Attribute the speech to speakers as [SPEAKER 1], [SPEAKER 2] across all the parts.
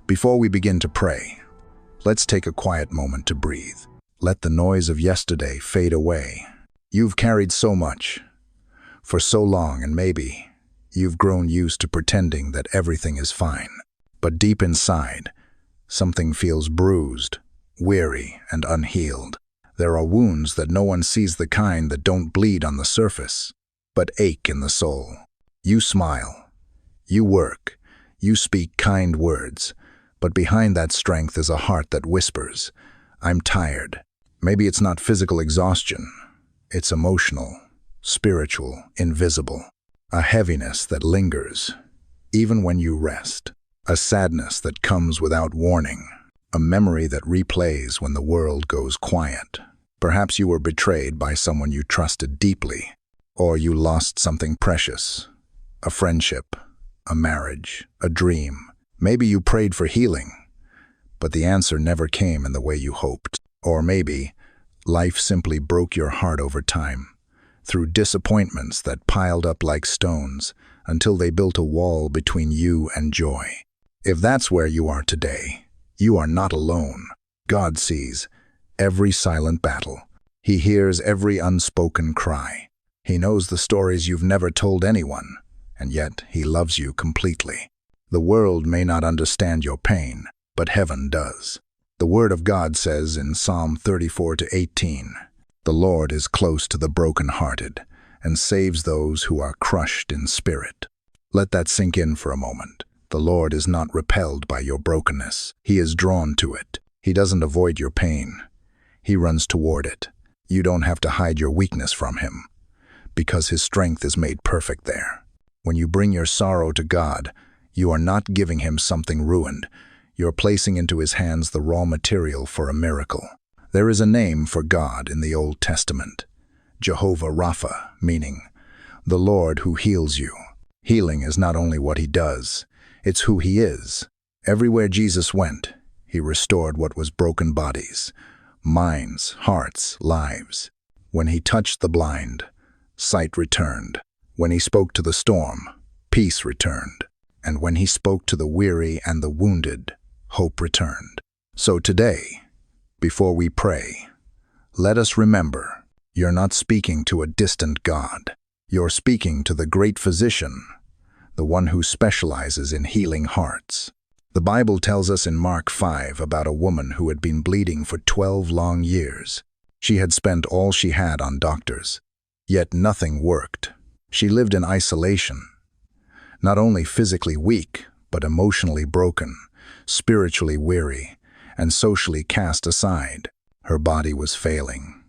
[SPEAKER 1] Before we begin to pray, let's take a quiet moment to breathe. Let the noise of yesterday fade away. You've carried so much for so long, and maybe you've grown used to pretending that everything is fine. But deep inside, something feels bruised, weary, and unhealed. There are wounds that no one sees, the kind that don't bleed on the surface, but ache in the soul. You smile, you work, you speak kind words, but behind that strength is a heart that whispers, "I'm tired." Maybe it's not physical exhaustion, it's emotional, spiritual, invisible. A heaviness that lingers, even when you rest. A sadness that comes without warning. A memory that replays when the world goes quiet. Perhaps you were betrayed by someone you trusted deeply, or you lost something precious. A friendship, a marriage, a dream. Maybe you prayed for healing, but the answer never came in the way you hoped. Or maybe life simply broke your heart over time, through disappointments that piled up like stones until they built a wall between you and joy. If that's where you are today, you are not alone. God sees every silent battle. He hears every unspoken cry. He knows the stories you've never told anyone, and yet He loves you completely. The world may not understand your pain, but heaven does. The Word of God says in Psalm 34-18, "The Lord is close to the brokenhearted and saves those who are crushed in spirit." Let that sink in for a moment. The Lord is not repelled by your brokenness. He is drawn to it. He doesn't avoid your pain. He runs toward it. You don't have to hide your weakness from Him, because His strength is made perfect there. When you bring your sorrow to God, you are not giving Him something ruined. You're placing into His hands the raw material for a miracle. There is a name for God in the Old Testament, Jehovah Rapha, meaning the Lord who heals you. Healing is not only what He does, it's who He is. Everywhere Jesus went, He restored what was broken: bodies, minds, hearts, lives. When He touched the blind, sight returned. When He spoke to the storm, peace returned. And when He spoke to the weary and the wounded, hope returned. So today, before we pray, let us remember, you're not speaking to a distant God. You're speaking to the great physician, the one who specializes in healing hearts. The Bible tells us in Mark 5 about a woman who had been bleeding for 12 long years. She had spent all she had on doctors, yet nothing worked. She lived in isolation, not only physically weak, but emotionally broken, spiritually weary, and socially cast aside. Her body was failing,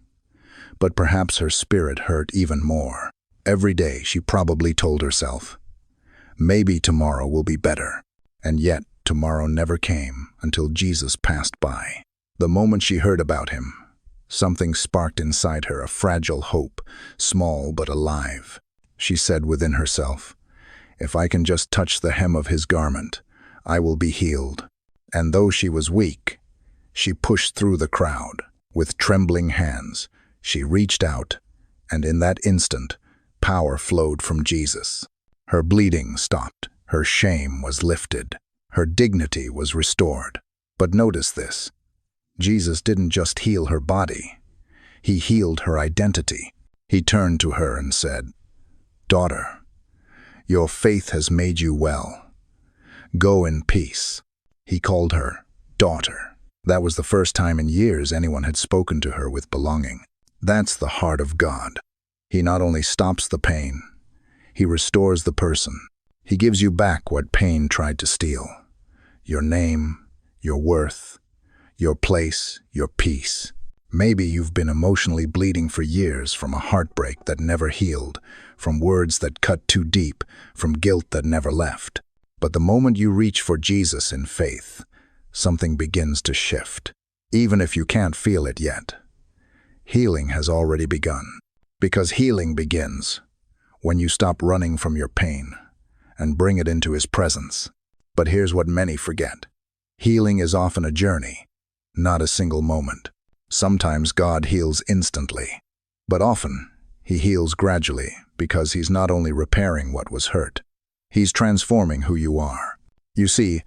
[SPEAKER 1] but perhaps her spirit hurt even more. Every day she probably told herself, "Maybe tomorrow will be better." And yet tomorrow never came until Jesus passed by. The moment she heard about Him, something sparked inside her, a fragile hope, small but alive. She said within herself, "If I can just touch the hem of His garment, I will be healed." And though she was weak, she pushed through the crowd. With trembling hands, she reached out, and in that instant, power flowed from Jesus. Her bleeding stopped. Her shame was lifted. Her dignity was restored. But notice this. Jesus didn't just heal her body. He healed her identity. He turned to her and said, "Daughter, your faith has made you well. Go in peace." He called her daughter. That was the first time in years anyone had spoken to her with belonging. That's the heart of God. He not only stops the pain, He restores the person. He gives you back what pain tried to steal: your name, your worth, your place, your peace. Maybe you've been emotionally bleeding for years from a heartbreak that never healed, from words that cut too deep, from guilt that never left. But the moment you reach for Jesus in faith, something begins to shift. Even if you can't feel it yet, healing has already begun. Because healing begins when you stop running from your pain and bring it into His presence. But here's what many forget. Healing is often a journey, not a single moment. Sometimes God heals instantly, but often He heals gradually, because He's not only repairing what was hurt, He's transforming who you are. You see,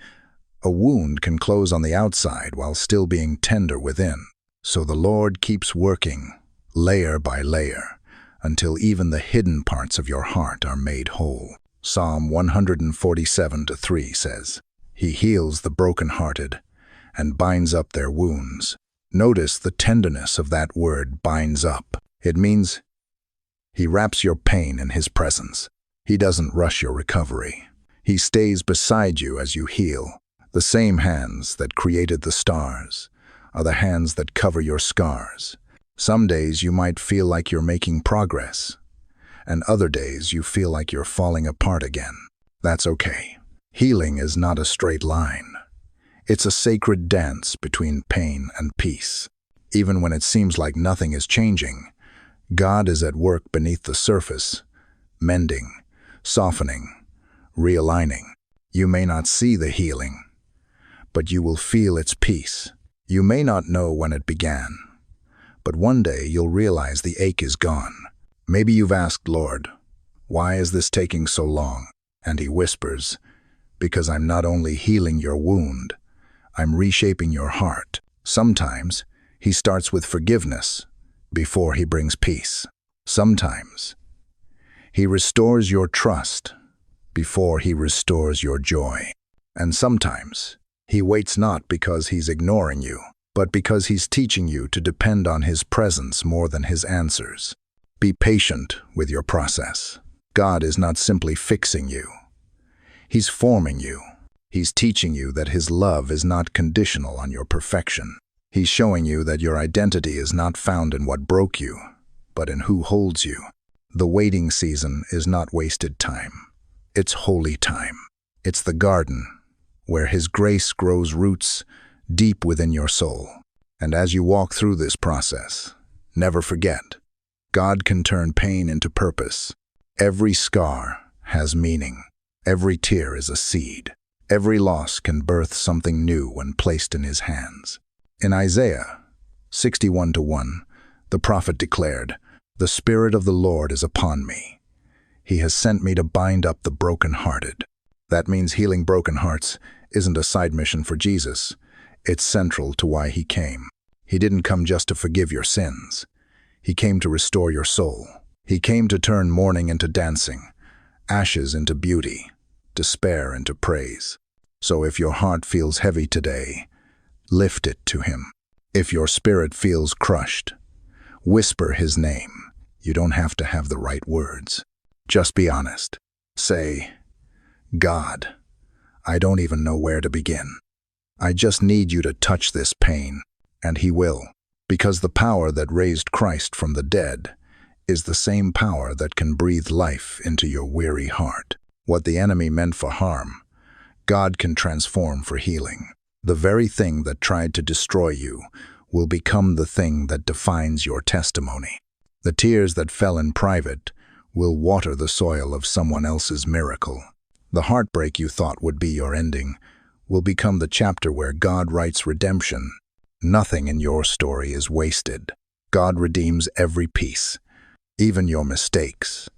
[SPEAKER 1] A wound can close on the outside while still being tender within. So the Lord keeps working, layer by layer, until even the hidden parts of your heart are made whole. Psalm 147:3 says, "He heals the brokenhearted and binds up their wounds." Notice the tenderness of that word, binds up. It means He wraps your pain in His presence. He doesn't rush your recovery. He stays beside you as you heal. The same hands that created the stars are the hands that cover your scars. Some days you might feel like you're making progress, and other days you feel like you're falling apart again. That's okay. Healing is not a straight line. It's a sacred dance between pain and peace. Even when it seems like nothing is changing, God is at work beneath the surface, mending, softening, realigning. You may not see the healing, but you will feel its peace. You may not know when it began, but one day you'll realize the ache is gone. Maybe you've asked, "Lord, why is this taking so long?" And He whispers, "Because I'm not only healing your wound, I'm reshaping your heart." Sometimes He starts with forgiveness before He brings peace. Sometimes He restores your trust before He restores your joy. And sometimes He waits not because He's ignoring you, but because He's teaching you to depend on His presence more than His answers. Be patient with your process. God is not simply fixing you. He's forming you. He's teaching you that His love is not conditional on your perfection. He's showing you that your identity is not found in what broke you, but in who holds you. The waiting season is not wasted time. It's holy time. It's the garden where His grace grows roots deep within your soul. And as you walk through this process, never forget, God can turn pain into purpose. Every scar has meaning. Every tear is a seed. Every loss can birth something new when placed in His hands. In Isaiah 61:1, the prophet declared, "The Spirit of the Lord is upon me. He has sent me to bind up the brokenhearted." That means healing broken hearts isn't a side mission for Jesus. It's central to why He came. He didn't come just to forgive your sins. He came to restore your soul. He came to turn mourning into dancing, ashes into beauty, despair into praise. So if your heart feels heavy today, lift it to Him. If your spirit feels crushed, whisper His name. You don't have to have the right words. Just be honest. Say, "God, I don't even know where to begin. I just need you to touch this pain." And He will. Because the power that raised Christ from the dead is the same power that can breathe life into your weary heart. What the enemy meant for harm, God can transform for healing. The very thing that tried to destroy you will become the thing that defines your testimony. The tears that fell in private will water the soil of someone else's miracle. The heartbreak you thought would be your ending will become the chapter where God writes redemption. Nothing in your story is wasted. God redeems every piece. Even your mistakes,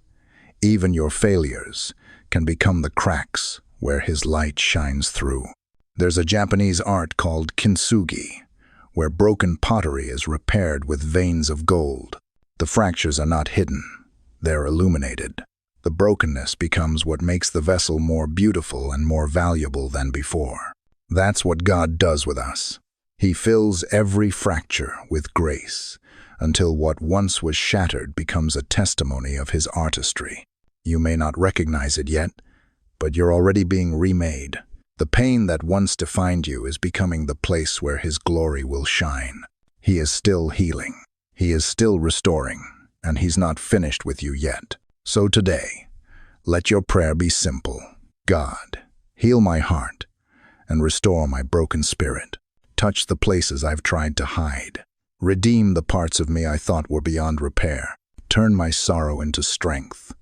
[SPEAKER 1] even your failures can become the cracks where His light shines through. There's a Japanese art called kintsugi, where broken pottery is repaired with veins of gold. The fractures are not hidden, they're illuminated. The brokenness becomes what makes the vessel more beautiful and more valuable than before. That's what God does with us. He fills every fracture with grace, until what once was shattered becomes a testimony of His artistry. You may not recognize it yet, but you're already being remade. The pain that once defined you is becoming the place where His glory will shine. He is still healing. He is still restoring, and He's not finished with you yet. So today, let your prayer be simple. God, heal my heart and restore my broken spirit. Touch the places I've tried to hide. Redeem the parts of me I thought were beyond repair. Turn my sorrow into strength,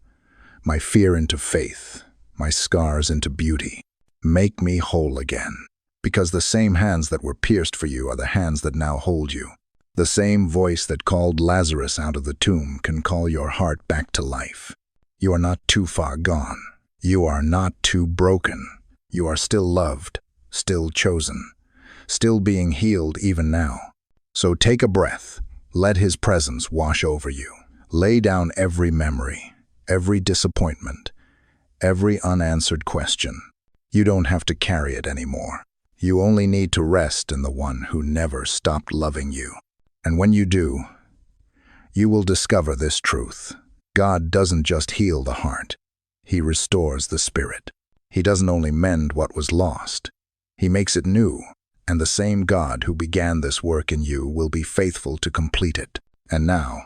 [SPEAKER 1] my fear into faith, my scars into beauty. Make me whole again, because the same hands that were pierced for you are the hands that now hold you. The same voice that called Lazarus out of the tomb can call your heart back to life. You are not too far gone. You are not too broken. You are still loved. still chosen, still being healed even now. So take a breath. Let His presence wash over you. Lay down every memory, every disappointment, every unanswered question. You don't have to carry it anymore. You only need to rest in the one who never stopped loving you. And when you do, you will discover this truth. God doesn't just heal the heart. He restores the spirit. He doesn't only mend what was lost. He makes it new. And the same God who began this work in you will be faithful to complete it. And now,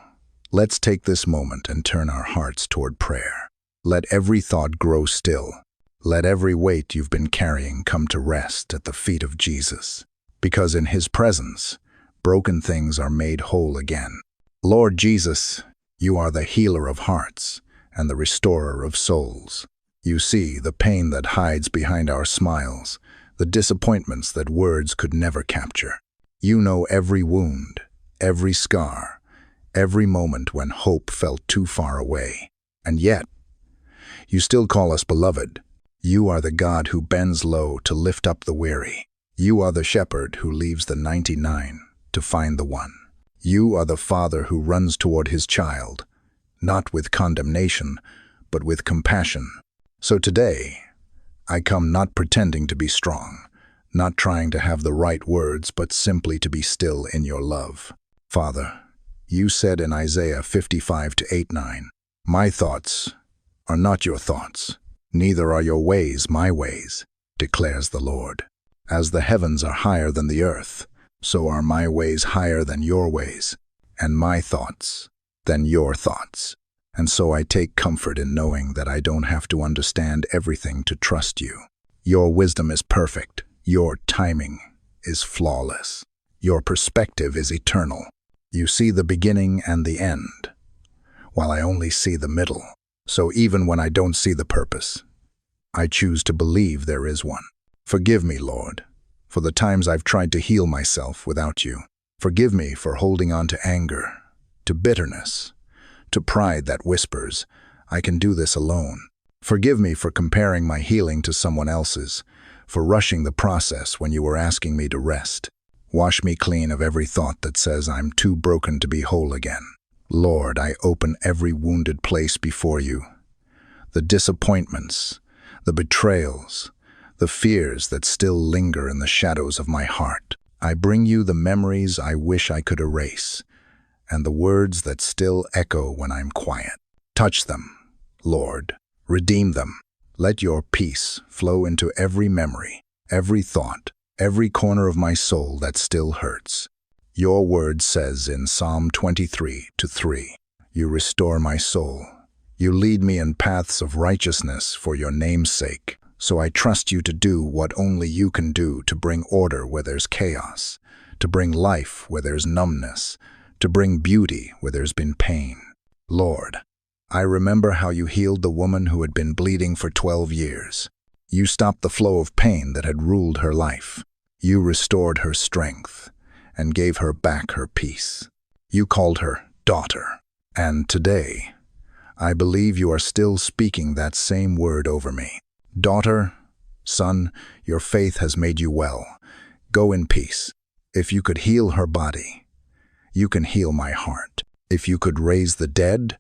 [SPEAKER 1] let's take this moment and turn our hearts toward prayer. Let every thought grow still. Let every weight you've been carrying come to rest at the feet of Jesus. Because in His presence, broken things are made whole again. Lord Jesus, You are the healer of hearts and the restorer of souls. You see the pain that hides behind our smiles, the disappointments that words could never capture. You know every wound, every scar, every moment when hope felt too far away. And yet, You still call us beloved. You are the God who bends low to lift up the weary. You are the shepherd who leaves the 99 to find the one. You are the Father who runs toward His child, not with condemnation, but with compassion. So today, I come not pretending to be strong, not trying to have the right words, but simply to be still in Your love. Father, You said in Isaiah 55:8-9, My thoughts are not Your thoughts, neither are Your ways my ways, declares the Lord. As the heavens are higher than the earth, so are my ways higher than Your ways, and my thoughts than Your thoughts. And so I take comfort in knowing that I don't have to understand everything to trust You. Your wisdom is perfect. Your timing is flawless. Your perspective is eternal. You see the beginning and the end, while I only see the middle. So even when I don't see the purpose, I choose to believe there is one. Forgive me, Lord, for the times I've tried to heal myself without You. Forgive me for holding on to anger, to bitterness, to pride that whispers, I can do this alone. Forgive me for comparing my healing to someone else's, for rushing the process when You were asking me to rest. Wash me clean of every thought that says I'm too broken to be whole again. Lord, I open every wounded place before You. The disappointments, the betrayals, the fears that still linger in the shadows of my heart. I bring You the memories I wish I could erase, and the words that still echo when I'm quiet. Touch them, Lord. Redeem them. Let Your peace flow into every memory, every thought, every corner of my soul that still hurts. Your word says in Psalm 23:3, You restore my soul. You lead me in paths of righteousness for Your name's sake. So I trust You to do what only You can do, to bring order where there's chaos, to bring life where there's numbness, to bring beauty where there's been pain. Lord, I remember how You healed the woman who had been bleeding for 12 years. You stopped the flow of pain that had ruled her life. You restored her strength and gave her back her peace. You called her daughter. And today, I believe You are still speaking that same word over me. Daughter, son, Your faith has made you well. Go in peace. If You could heal her body, You can heal my heart. If You could raise the dead,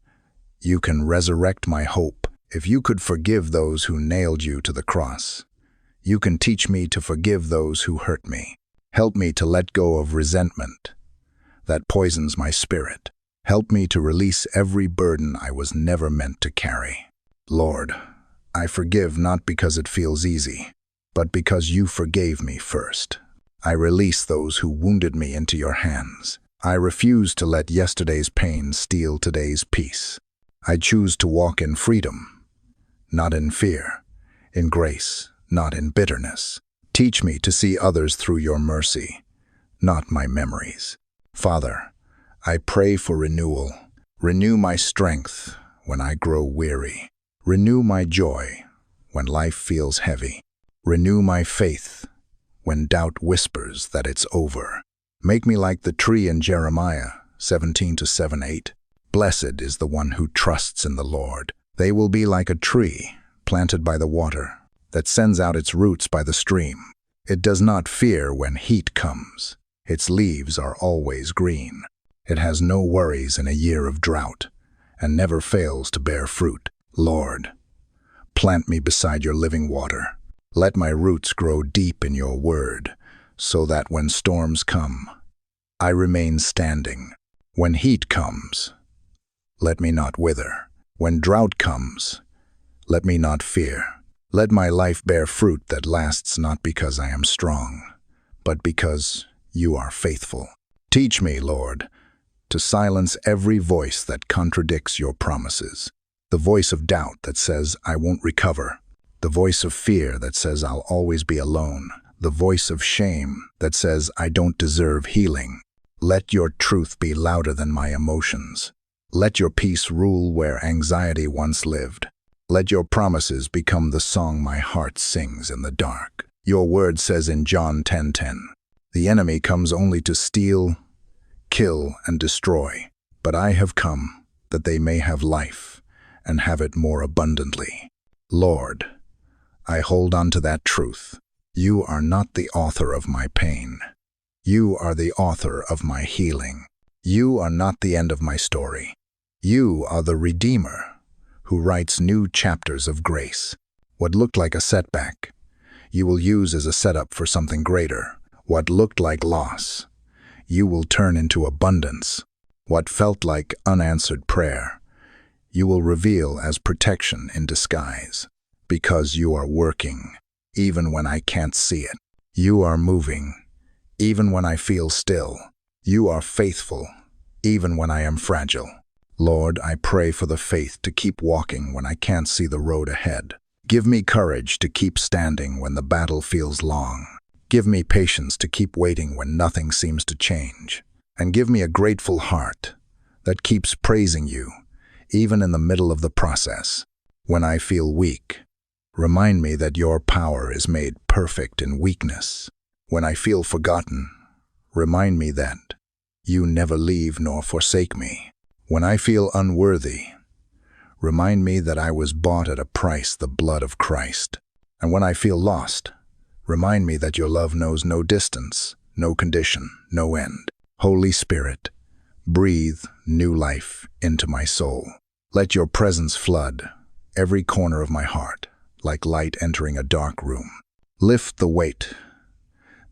[SPEAKER 1] You can resurrect my hope. If You could forgive those who nailed You to the cross, You can teach me to forgive those who hurt me. Help me to let go of resentment that poisons my spirit. Help me to release every burden I was never meant to carry. Lord, I forgive not because it feels easy, but because You forgave me first. I release those who wounded me into Your hands. I refuse to let yesterday's pain steal today's peace. I choose to walk in freedom, not in fear, in grace, not in bitterness. Teach me to see others through Your mercy, not my memories. Father, I pray for renewal. Renew my strength when I grow weary. Renew my joy when life feels heavy. Renew my faith when doubt whispers that it's over. Make me like the tree in Jeremiah 17:7-8. Blessed is the one who trusts in the Lord. They will be like a tree planted by the water that sends out its roots by the stream. It does not fear when heat comes. Its leaves are always green. It has no worries in a year of drought, and never fails to bear fruit. Lord, plant me beside your living water. Let my roots grow deep in your word, so that when storms come, I remain standing. When heat comes, let me not wither. When drought comes, let me not fear. Let my life bear fruit that lasts not because I am strong, but because you are faithful. Teach me, Lord, to silence every voice that contradicts your promises. The voice of doubt that says I won't recover. The voice of fear that says I'll always be alone. The voice of shame that says I don't deserve healing. Let your truth be louder than my emotions. Let your peace rule where anxiety once lived. Let your promises become the song my heart sings in the dark. Your word says in John 10:10, the enemy comes only to steal, kill, and destroy, but I have come that they may have life and have it more abundantly. Lord, I hold on to that truth. You are not the author of my pain. You are the author of my healing. You are not the end of my story. You are the Redeemer who writes new chapters of grace. What looked like a setback, you will use as a setup for something greater. What looked like loss, you will turn into abundance. What felt like unanswered prayer, you will reveal as protection in disguise. Because you are working, even when I can't see it. You are moving, even when I feel still. You are faithful, even when I am fragile. Lord, I pray for the faith to keep walking when I can't see the road ahead. Give me courage to keep standing when the battle feels long. Give me patience to keep waiting when nothing seems to change. And give me a grateful heart that keeps praising you, even in the middle of the process. When I feel weak, remind me that your power is made perfect in weakness. When I feel forgotten, remind me that you never leave nor forsake me. When I feel unworthy, remind me that I was bought at a price, the blood of Christ. And when I feel lost, remind me that your love knows no distance, no condition, no end. Holy Spirit, breathe new life into my soul. Let your presence flood every corner of my heart, like light entering a dark room. Lift the weight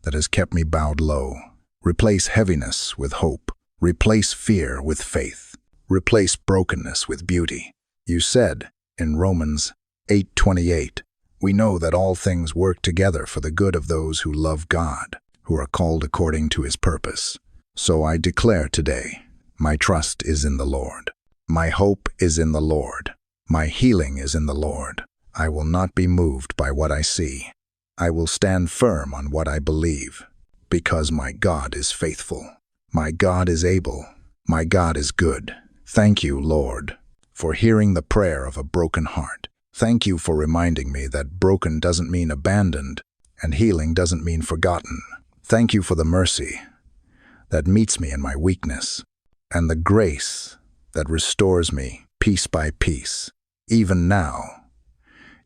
[SPEAKER 1] that has kept me bowed low. Replace heaviness with hope. Replace fear with faith. Replace brokenness with beauty. You said in Romans 8:28, we know that all things work together for the good of those who love God, who are called according to his purpose. So I declare today, my trust is in the Lord. My hope is in the Lord. My healing is in the Lord. I will not be moved by what I see. I will stand firm on what I believe, because my God is faithful. My God is able. My God is good. Thank you, Lord, for hearing the prayer of a broken heart. Thank you for reminding me that broken doesn't mean abandoned, and healing doesn't mean forgotten. Thank you for the mercy that meets me in my weakness, and the grace that restores me piece by piece. Even now,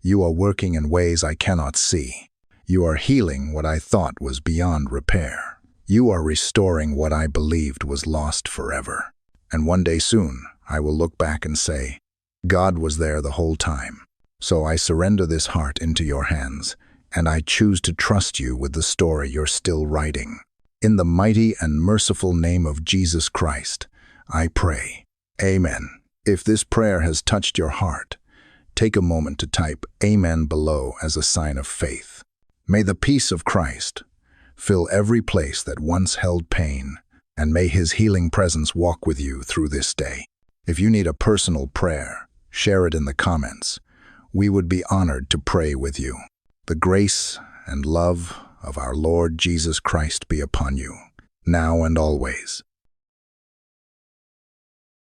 [SPEAKER 1] you are working in ways I cannot see. You are healing what I thought was beyond repair. You are restoring what I believed was lost forever. And one day soon, I will look back and say, God was there the whole time. So I surrender this heart into your hands, and I choose to trust you with the story you're still writing. In the mighty and merciful name of Jesus Christ, I pray. Amen. If this prayer has touched your heart, take a moment to type Amen below as a sign of faith. May the peace of Christ fill every place that once held pain, and may his healing presence walk with you through this day. If you need a personal prayer, share it in the comments. We would be honored to pray with you. The grace and love of our Lord Jesus Christ be upon you, now and always.